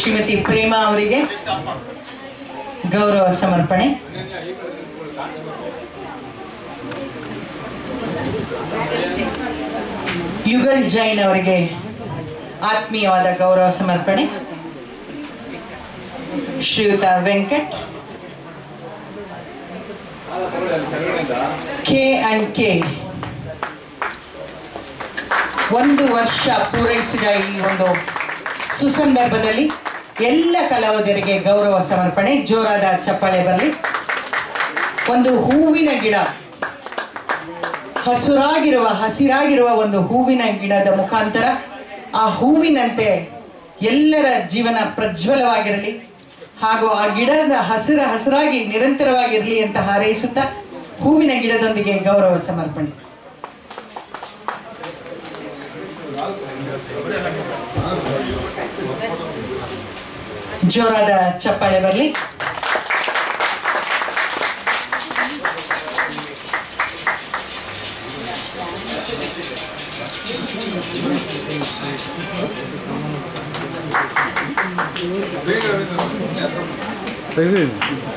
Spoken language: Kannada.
ಶ್ರೀಮತಿ ಪ್ರೇಮಾ ಅವರಿಗೆ ಗೌರವ ಸಮರ್ಪಣೆ. ಯುಗಲ್ ಜೈನ್ ಅವರಿಗೆ ಆತ್ಮೀಯವಾದ ಗೌರವ ಸಮರ್ಪಣೆ. ಶ್ರೀಯುತ ವೆಂಕಟ್ K&K 1 ವರ್ಷ ಪೂರೈಸಿದ ಈ ಒಂದು ಸುಸಂದರ್ಭದಲ್ಲಿ ಎಲ್ಲ ಕಲಾವಿದರಿಗೆ ಗೌರವ ಸಮರ್ಪಣೆ. ಜೋರಾದ ಚಪ್ಪಾಳೆ ಬರಲಿ. ಒಂದು ಹೂವಿನ ಗಿಡ, ಹಸಿರಾಗಿರುವ ಒಂದು ಹೂವಿನ ಗಿಡದ ಮುಖಾಂತರ ಆ ಹೂವಿನಂತೆ ಎಲ್ಲರ ಜೀವನ ಪ್ರಜ್ವಲವಾಗಿರಲಿ ಹಾಗೂ ಆ ಗಿಡದ ಹಸಿರಾಗಿ ನಿರಂತರವಾಗಿರಲಿ ಅಂತ ಹಾರೈಸುತ್ತಾ ಹೂವಿನ ಗಿಡದೊಂದಿಗೆ ಗೌರವ ಸಮರ್ಪಣೆ. ಜೋರಾದ ಚಪ್ಪಾಳೆ ಬರಲಿ. Thank you.